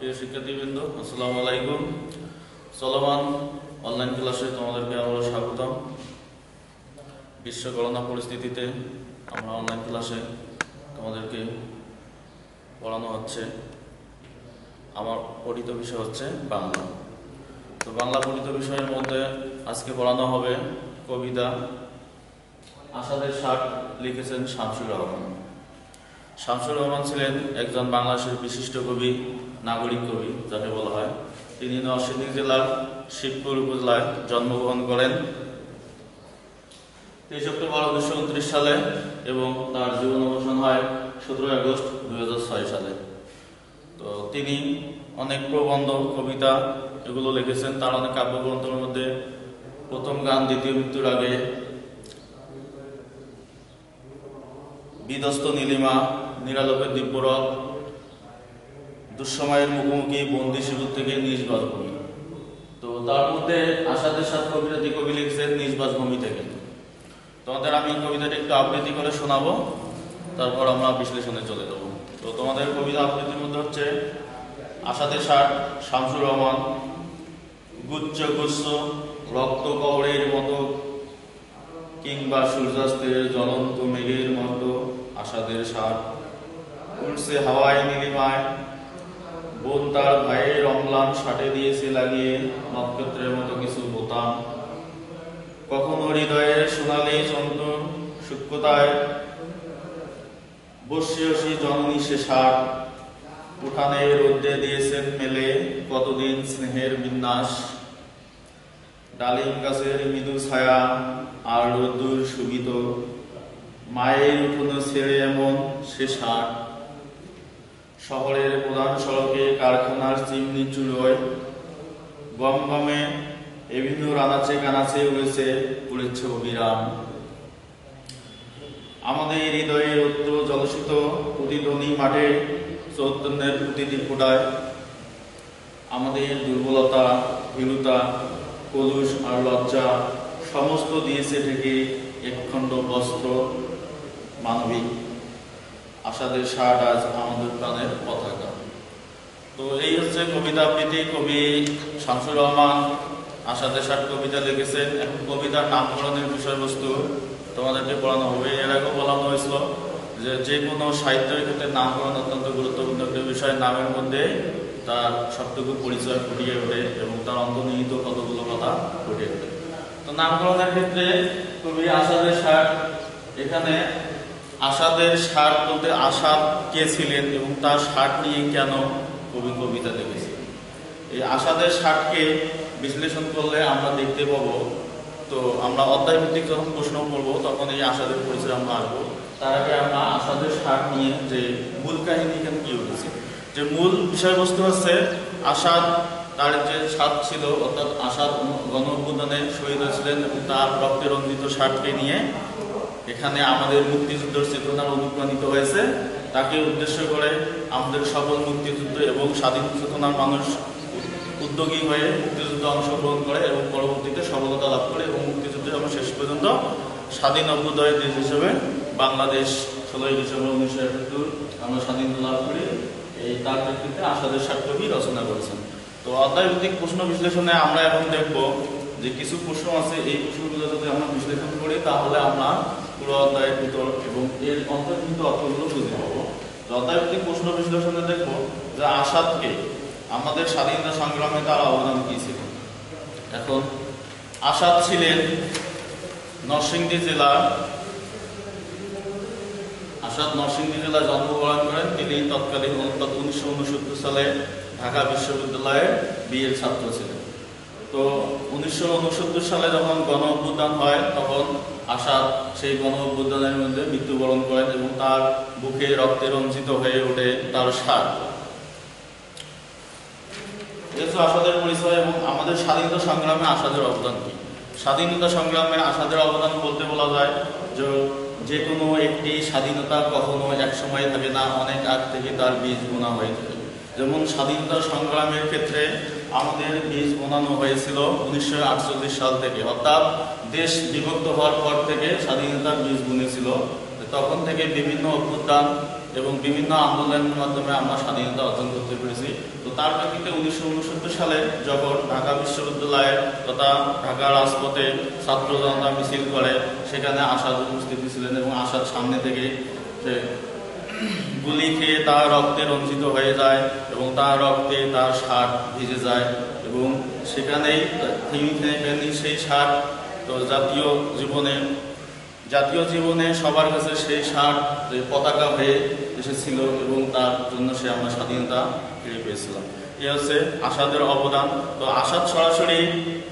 প্রিয় শিক্ষার্থীবৃন্দ, আসসালামু আলাইকুম। চলমান অনলাইন ক্লাসে তোমাদেরকে আবারও স্বাগতম। বিশ্ব করোনা পরিস্থিতিতে আমরা অনলাইন ক্লাসে তোমাদেরকে পড়ানো হচ্ছে। আমার পঠিত বিষয় হচ্ছে বাংলা। তো বাংলা পঠিত বিষয়ের মধ্যে আজকে পড়ানো হবে কবিতা আসাদের ষাট, লিখেছেন শামসুর রহমান। শামসুর রহমান ছিলেন একজন বাংলাদেশের বিশিষ্ট কবি, নাগরিক কবি যাকে বলা হয়। তিনি নরসিংদী জেলার শিবপুর উপজেলায় জন্মগ্রহণ করেন 23 অক্টোবর 1929 সালে এবং তার জীবন অবসান হয় 17 আগস্ট 2006 সালে। তো তিনি অনেক প্রবন্ধ, কবিতা এগুলো লিখেছেন। তার অনেক কাব্যগ্রন্থের মধ্যে প্রথম গান, দ্বিতীয় মৃত্যুর আগে, বিধ্বস্ত নীলিমা, নিরালোকের দিব্যরথ, দুঃসময়ের মুখোমুখি, বন্দি শিবির থেকে নিজ বাসভূমি। তো তার মধ্যে আসাদের ষাট কবিতা কবি লিখছেন নিজ বাসভূমি থেকে। তোমাদের আমি কবিতাটা একটু আবৃত্তি করে শোনাবো, তারপর আমরা বিশ্লেষণে চলে যাব। তো তোমাদের কবিতা আবৃত্তির মধ্যে হচ্ছে আসাদের ষাট, শামসুর রহমান। গুচ্ছ গুচ্ছ রক্ত কবরের মতো কিংবা সূর্যাস্তের জ্বলন্ত মেঘের মতো আসাদের ষাট উড়ছে হাওয়ায় নীলিমায়। বোন তার ভাইয়ের অম্লান ষাটে দিয়েছে লাগিয়ে নক্ষত্রের মতো কিছু বোতাম। কখনো হৃদয়ের সোনালি চন্দ্র সূক্ষ্মতায় বসিয়সী জননী সে ষাট। উঠানে রোদ্রে দিয়েছেন মেলে কতদিন স্নেহের বিন্যাস। ডালিম গাছের মৃদু ছায়া আর রোদ্দুর সুবিত মায়ের উঠোনো ছেড়ে এমন সে ষাট। শহরের প্রধান সড়কে কারখানার চিমনি চুলোয় গম গমে এভিনিউর আনাচে কানাচে উড়েছে অবিরাম। আমাদের হৃদয়ের উত্তর জলসিত প্রতিধ্বনি মাঠে চৈতন্যের প্রতিটি ফোটায়। আমাদের দুর্বলতা, ভীরুতা, কলুষ আর লজ্জা সমস্ত দিয়েছে থেকে একখণ্ড বস্ত্র মানবিক। আসাদের ষাট আজ আমাদের প্রাণের পতাকা। তো এই হচ্ছে কবিতা আবৃত্তি। কবি শামসুর রহমান আসাদের ষাট কবিতা লিখেছেন। এখন কবিতার নামকরণের বিষয়বস্তু তোমাদেরকে পড়ানো হবে। এর আগেও বলানো হয়েছিল যে কোনো সাহিত্যের ক্ষেত্রে নামকরণ অত্যন্ত গুরুত্বপূর্ণ একটি বিষয়। নামের মধ্যে তার সবটুকু পরিচয় ফুটিয়ে ওঠে এবং তার অন্তর্নিহিত কতগুলো কথা ফুটিয়ে ওঠে। তো নামকরণের ক্ষেত্রে কবি আসাদের ষাট, এখানে আসাদের ষাট বলতে আসাদ কে ছিলেন এবং তার ষাট নিয়ে কেন কবি কবিতা লিখেছিলেন। এই আসাদের ষাটকে বিশ্লেষণ করলে আমরা দেখতে পাবো, তো আমরা অধ্যায় ভিত্তিক যখন প্রশ্ন পড়বো তখন এই আসাদের পরিচয় আমরা আসবো। তার আগে আমরা আসাদের ষাট নিয়ে যে মূল কাহিনী এখানে কি হয়েছে, যে মূল বিষয়বস্তু হচ্ছে আসাদ তার যে ষাট ছিল, অর্থাৎ আসাদ গণ অভ্যুত্থানে শহীদ হয়েছিলেন এবং তার রক্তে রঞ্জিত ষাটকে নিয়ে এখানে আমাদের মুক্তিযুদ্ধের চেতনার অনুপ্রাণিত হয়েছে। তাকে উদ্দেশ্য করে আমাদের সকল মুক্তিযুদ্ধ এবং স্বাধীন চেতনার মানুষ উদ্যোগী হয়ে মুক্তিযুদ্ধে অংশগ্রহণ করে এবং পরবর্তীতে সফলতা লাভ করে এবং মুক্তিযুদ্ধে আমরা শেষ পর্যন্ত স্বাধীন অভ্যুদয়ের দেশ হিসেবে বাংলাদেশ 16 ডিসেম্বর 1971 আমরা স্বাধীনতা লাভ করি। এই তার প্রেক্ষিতে আসাদের ষাট কবি রচনা করেছেন। তো অধ্যায়ভিত্তিক প্রশ্ন বিশ্লেষণে আমরা এখন দেখব যে কিছু প্রশ্ন আছে, এই প্রশ্নগুলো যদি আমরা বিশ্লেষণ করি তাহলে আমরা পুরো অধ্যায়ের ভিতর এবং এর অন্তর্নিহিত অর্থগুলো বুঝে পাবো। অধ্যায়ভিত্তিক প্রশ্ন বিশ্লেষণে দেখব যে আসাদকে আমাদের স্বাধীনতা সংগ্রামে তার অবদান কি ছিল। এখন আসাদ ছিলেন নরসিংদী জেলায় জন্মগ্রহণ করেন। তিনি তৎকালীন 1969 সালে ঢাকা বিশ্ববিদ্যালয়ের বিএর ছাত্র ছিলেন। তো 1969 সালে যখন গণ অভ্যুত্থান হয় তখন আসাদ সেই গণ অভ্যুত্থানের মধ্যে মৃত্যুবরণ করেন এবং তার বুকে রক্তে রঞ্জিত হয়ে ওঠে তার ষাট। আসাদের পরিচয় এবং আমাদের স্বাধীনতা সংগ্রামে আসাদের অবদান কি। স্বাধীনতা সংগ্রামে আসাদের অবদান বলতে বলা যায় যে কোনো একটি স্বাধীনতা কখনো এক সময় থাকে না, অনেক আগ থেকে তার বীজ বোনা হয়ে থাকে। যেমন স্বাধীনতা সংগ্রামের ক্ষেত্রে আমাদের বীজ বোনানো হয়েছিল 1948 সাল থেকে, অর্থাৎ দেশ বিভক্ত হওয়ার পর থেকে স্বাধীনতার বীজ বুনেছিল। তখন থেকে বিভিন্ন অভ্যুত্থান এবং বিভিন্ন আন্দোলনের মাধ্যমে আমরা স্বাধীনতা অর্জন করতে পেরেছি। তো তার প্রেক্ষিতে 1969 সালে যখন ঢাকা বিশ্ববিদ্যালয়ের তথা ঢাকা রাজপথে ছাত্র জনতা মিছিল করে, সেখানে আসাদ উপস্থিত ছিলেন এবং আসাদ সামনে থেকে গুলি খেয়ে তার রক্তে রঞ্জিত হয়ে যায় এবং তার রক্তে তার শার্ট ভিজে যায় এবং সেখানেই সেই শার্ট তো জাতীয় জীবনে সবার কাছে সেই শার্ট পতাকা হয়ে এসেছিল এবং তার জন্য আমরা স্বাধীনতা ফিরে পেয়েছিলাম। এ হচ্ছে আসাদের অবদান। তো আসাদ সরাসরি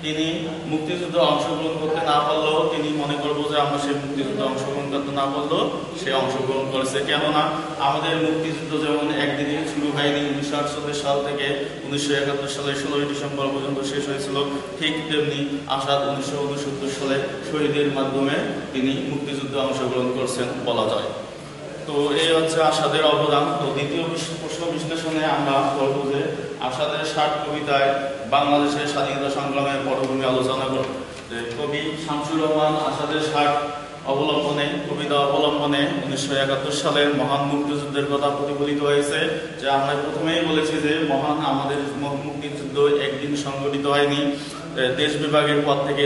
তিনি মুক্তিযুদ্ধে অংশগ্রহণ করতে না পারলেও তিনি মনে করবো যে আমরা সেই মুক্তিযুদ্ধে অংশগ্রহণ করতে না পারলেও সে অংশগ্রহণ করেছে। কেননা আমাদের মুক্তিযুদ্ধ যেমন একদিনে শুরু হয়নি, 1948 সাল থেকে 1971 সালে 16 ডিসেম্বর পর্যন্ত শেষ হয়েছিল, ঠিক তেমনি আসাদ 1969 সালে শহীদের মাধ্যমে তিনি মুক্তিযুদ্ধে অংশগ্রহণ করছেন বলা যায়। তো এই হচ্ছে আসাদের অবদান। তো দ্বিতীয় প্রশ্ন বিশ্লেষণে আমরা বলবো যে আসাদের 60 কবিতায় বাংলাদেশের স্বাধীনতা সংগ্রামের পটভূমি আলোচনা করব। কবি শামসুর রহমান আসাদের 60 কবিতা অবলম্বনে 1971 সালের মহান মুক্তিযুদ্ধের কথা প্রতিফলিত হয়েছে। যে আমরা প্রথমেই বলেছি যে মহান আমাদের মুক্তিযুদ্ধ একদিন সংগঠিত হয়নি। দেশ বিভাগের পর থেকে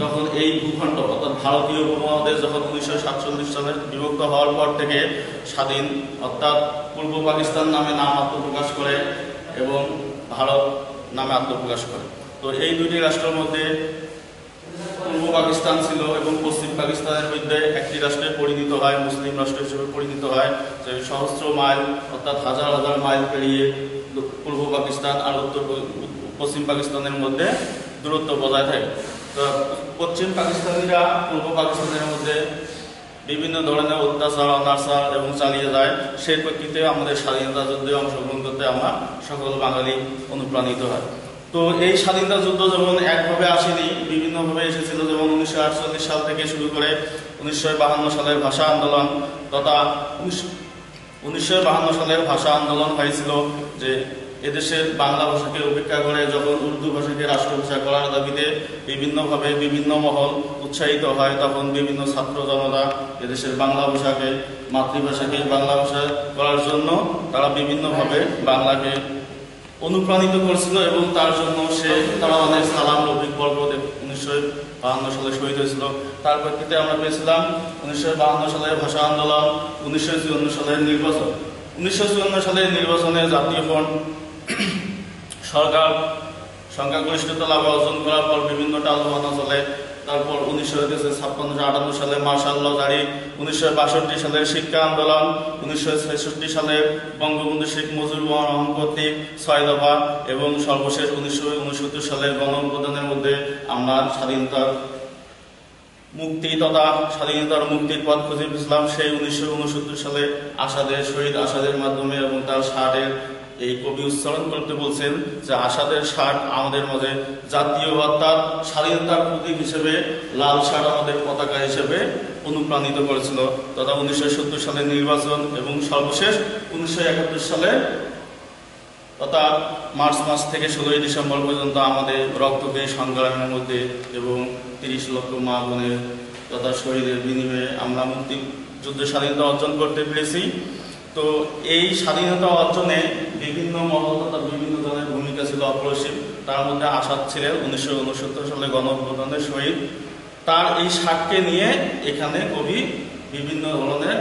তখন এই ভূখণ্ড অর্থাৎ ভারতীয় উপমহাদেশ যখন 1947 সালে বিভক্ত হওয়ার পর থেকে স্বাধীন, অর্থাৎ পূর্ব পাকিস্তান নামে নাম আত্মপ্রকাশ করে এবং ভারত নামে আত্মপ্রকাশ করে। তো এই দুটি রাষ্ট্রের মধ্যে পূর্ব পাকিস্তান ছিল এবং পশ্চিম পাকিস্তানের মধ্যে একটি রাষ্ট্রে পরিণত হয়, মুসলিম রাষ্ট্র হিসেবে পরিণত হয়। যে সহস্র মাইল অর্থাৎ হাজার হাজার মাইল পেরিয়ে পূর্ব পাকিস্তান আর পশ্চিম পাকিস্তানের মধ্যে দূরত্ব বজায় থাকে। তো পশ্চিম পাকিস্তানিরা পূর্ব পাকিস্তানের মধ্যে বিভিন্ন ধরনের অত্যাচার অনাচার এবং চালিয়ে যায়। সেই প্রেক্ষিতে আমাদের স্বাধীনতা যুদ্ধে অংশগ্রহণ করতে আমরা সকল বাঙালি অনুপ্রাণিত হয়। তো এই স্বাধীনতা যুদ্ধ যেমন একভাবে আসেনি, বিভিন্নভাবে এসেছিল। যেমন 1948 সাল থেকে শুরু করে 1952 সালের ভাষা আন্দোলন তথা 1952 সালের ভাষা আন্দোলন হয়েছিল যে এদেশের বাংলা ভাষাকে উপেক্ষা করে যখন উর্দু ভাষাকে রাষ্ট্রভাষা করার দাবিতে বিভিন্নভাবে বিভিন্ন মহল উৎসাহিত হয়, তখন বিভিন্ন ছাত্র জনতা এদেশের বাংলা ভাষাকে মাতৃভাষাকে বাংলা ভাষা করার জন্য তারা বিভিন্নভাবে বাংলাকে অনুপ্রাণিত করেছিল এবং তার জন্য তারা অনেক সালাম রফিক পর্বত 1952 সালে শহীদ হয়েছিল। তার প্রেক্ষিতে আমরা পেয়েছিলাম 1952 সালের ভাষা আন্দোলন, 1954 সালের নির্বাচন। 1954 সালের নির্বাচনে জাতীয় ফ্রন্ট সরকার সংখ্যাগরিষ্ঠতা লাভে অর্জন করার পর বিভিন্ন টালবাহানা চলে। তারপর 1956-58 সালে মার্শাল ল জারি, 1962 সালের শিক্ষা আন্দোলন, 1966 সালে বঙ্গবন্ধু শেখ মুজিবুর রহমান কর্তৃক 6 দফা এবং সর্বশেষ 1969 সালের গণঅভ্যুত্থানের মধ্যে আমরা স্বাধীনতার মুক্তির পথ খুঁজে পেয়েছিলাম। সেই 1969 সালে শহীদ আসাদের মাধ্যমে এবং তার শার্টের এই কবি উচ্চারণ করতে বলছেন যে আসাদের শার্ট আমাদের মাঝে জাতীয় অর্থাৎ স্বাধীনতার প্রতীক হিসেবে লাল শার্ট আমাদের পতাকা হিসেবে অনুপ্রাণিত করেছিল। তথা 1970 সালের নির্বাচন এবং সর্বশেষ 1971 সালে তথা মার্চ মাস থেকে 16 ডিসেম্বর পর্যন্ত আমাদের রক্তক্ষয়ী সংগ্রামের মধ্যে এবং 30 লক্ষ মা বোনের তথা শহীদের বিনিময়ে আমরা মুক্তিযুদ্ধের স্বাধীনতা অর্জন করতে পেরেছি। তো এই স্বাধীনতা অর্জনে বিভিন্ন মহল তথা বিভিন্ন ধরনের ভূমিকা ছিল অপরিসীম। তার মধ্যে আসাদ ছিলেন 1969 সালে গণঅভ্যুত্থানের শহীদ। তার এই শাককে নিয়ে এখানে কবি বিভিন্ন ধরনের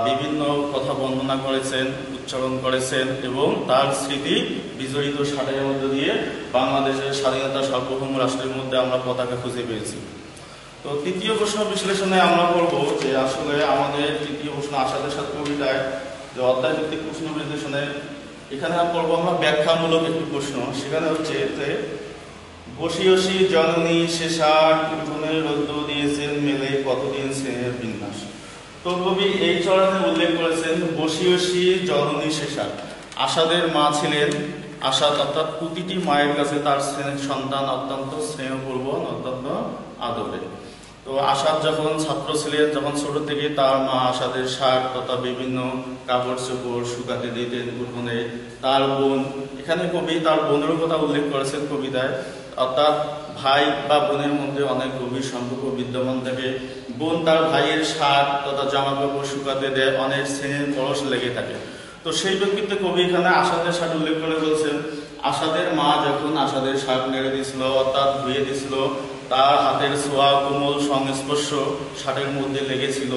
বিভিন্ন কথা বর্ণনা করেছেন, উচ্চারণ করেছেন এবং তার স্মৃতি বিজড়িত শাকের মধ্যে দিয়ে বাংলাদেশের স্বাধীনতা সার্বভৌম রাষ্ট্রের মধ্যে আমরা পতাকা খুঁজে পেয়েছি। তো তৃতীয় প্রশ্ন বিশ্লেষণে আমরা বলবো যে আসলে আমাদের তৃতীয় প্রশ্ন আসাদের সাথে কবিতায় যে অধ্যায় ভিত্তিক প্রশ্ন বিশ্লেষণে এখানে পড়বো আমরা ব্যাখ্যামূলক একটি প্রশ্ন। সেখানে হচ্ছে যে বসিয়সী জননী সে 60 উঠোনের রৌদ্র দিয়েছেন মেলে কতদিন স্নেহের বিন্যাস। তো কবি এই চরণে উল্লেখ করেছেন বসিয়সী জননী সে 60। আসাদের মা ছিলেন আসাদ, অর্থাৎ প্রতিটি মায়ের কাছে তার সন্তান অত্যন্ত স্নেহপূর্বক অত্যন্ত আদরে। তো আসাদ যখন ছাত্র ছিলেন, যখন ছোট থেকে তার মা আসাদের শার্ট তথা বিভিন্ন কাপড় চোপড় শুকাতে দিতেন উঠোনে। তার বোন, এখানে কবি তার বোনের কথা উল্লেখ করেছেন কবিতায়, অর্থাৎ ভাই বা বোনের মধ্যে অনেক গভীর সম্পর্ক বিদ্যমান থাকে। বোন তার ভাইয়ের শার্ট তথা জামা কাপড় শুকাতে দেয়, অনেক স্নেহের পরশ লেগে থাকে। তো তো সেই প্রেক্ষিতে কবি এখানে আসাদের ষাট উল্লেখ করে বলছেন, আসাদের মা যখন আসাদের ষাট নেড়ে দিয়েছিল, অর্থাৎ ধুয়ে দিয়েছিল, তার হাতের ছোঁয়া কোমল সংস্পর্শ ষাটের মধ্যে লেগেছিল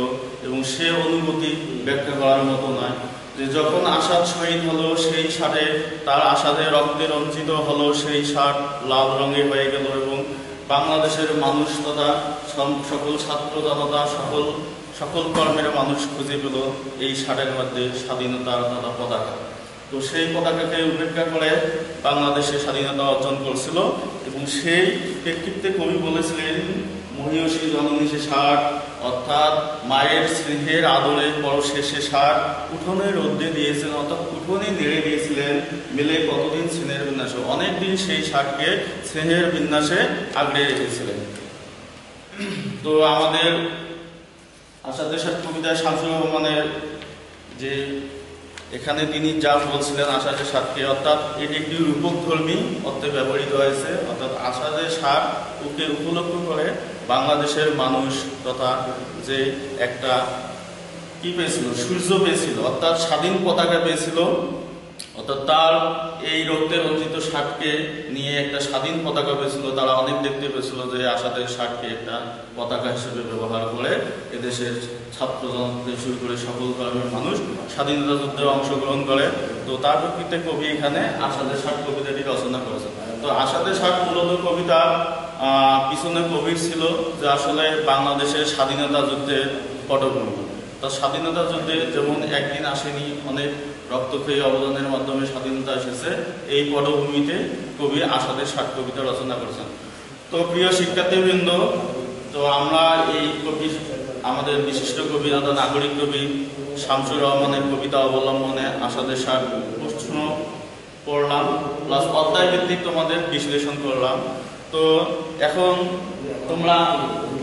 এবং সে অনুভূতি ব্যাখ্যা করার মতো নয়। যে যখন আসাদ শহীদ হলো সেই ষাটে তার আসাদে রক্তে রঞ্জিত হলো সেই ষাট লাল রঙে হয়ে গেল এবং বাংলাদেশের মানুষ তথা সকল ছাত্র জনতা সকল কর্মের মানুষ খুঁজে পেল এই ষাটের মধ্যে স্বাধীনতার তথা পতাকা। তো সেই পতাকাকে উপেক্ষা করে বাংলাদেশে স্বাধীনতা অর্জন করছিল এবং সেই প্রেক্ষিতে কবি বলেছিলেন, মহিষী জননী সে ষাট, অর্থাৎ মায়ের স্নেহের আদরে পরশে সে ষাট উঠোনে রোদ্রে দিয়েছিলেন, অর্থাৎ উঠোনে নেড়ে দিয়েছিলেন মেলে কতদিন স্নেহের বিন্যাসে, অনেকদিন সেই ষাটকে স্নেহের বিন্যাসে আগড়ে রেখেছিলেন। তো আমাদের আসাদের ষাট কবিতায় শামসুর রহমানের যে এখানে তিনি যা বলছিলেন আসাদের ষাটকে, অর্থাৎ এটি একটি রূপকধর্মী অর্থে ব্যবহৃত হয়েছে, অর্থাৎ আসাদের ষাট ওকে উপলক্ষ করে বাংলাদেশের মানুষ তথা যে একটা কি পেয়েছিল, সূর্য পেয়েছিল, অর্থাৎ স্বাধীন পতাকা পেয়েছিল, অর্থাৎ তার এই রক্তে রঞ্জিত ষাটকে নিয়ে একটা স্বাধীন পতাকা পেয়েছিল। তারা অনেক দেখতে পেয়েছিল যে আসাদের ষাটকে একটা পতাকা হিসেবে ব্যবহার করে এদেশের ছাত্র জনতা শুরু করে সকল ধর্মের মানুষ স্বাধীনতা যুদ্ধে অংশগ্রহণ করে। তো তার প্রেক্ষিতে কবি এখানে আসাদের ষাট কবিতাটি রচনা করেছেন। তো আসাদের ষাট মূলত কবিতা পিছনে কবির ছিল যে আসলে বাংলাদেশের স্বাধীনতা যুদ্ধের পটভূমি। তা স্বাধীনতা যুদ্ধে যেমন একদিন আসেনি, অনেক রক্তক্ষয়ী অবদানের মাধ্যমে স্বাধীনতা এসেছে, এই পটভূমিতে কবি আসাদের ষাট কবিতা রচনা করেছেন। তো প্রিয় শিক্ষার্থীবৃন্দ, তো আমরা এই কবি আমাদের বিশিষ্ট কবি তথা নাগরিক কবি শামসুর রহমানের কবিতা অবলম্বনে আসাদের ষাট প্রশ্ন পড়লাম, প্লাস অধ্যায় ভিত্তিক তোমাদের বিশ্লেষণ করলাম। তো এখন তোমরা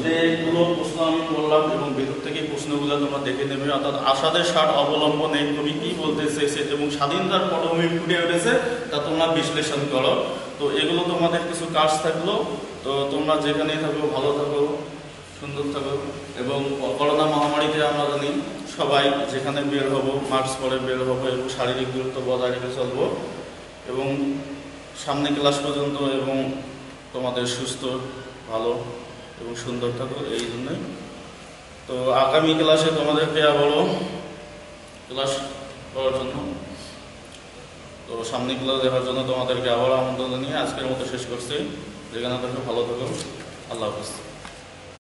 যেগুলো প্রশ্ন আমি বললাম এবং ভেতর থেকে প্রশ্নগুলো তোমরা দেখে নেবে, অর্থাৎ আসাদের ষাট অবলম্বনে কবি কি বলতে চেয়েছে এবং স্বাধীনতার পটভূমি ফুটে উঠেছে তা তোমরা বিশ্লেষণ করো। তো এগুলো তোমাদের কিছু কাজ থাকলো। তো তোমরা যেখানেই থাকো ভালো থাকো, সুন্দর থাকো এবং করোনা মহামারীতে আমরা জানি সবাই যেখানে বের হবো মাস্ক পরে বের হবো এবং শারীরিক দূরত্ব বজায় রেখে চলবো এবং সামনে ক্লাস পর্যন্ত এবং তোমাদের সুস্থ ভালো এবং সুন্দর থাকো এই জন্যই। তো আগামী ক্লাসে তোমাদেরকে আবারও ক্লাস করার জন্য, তো সামনে ক্লাস দেখার জন্য তোমাদেরকে আবারও আমন্ত্রণ জানিয়ে আজকের মতো শেষ করছি। যেখানে থাকো ভালো থাকো, আল্লাহ হাফেজ।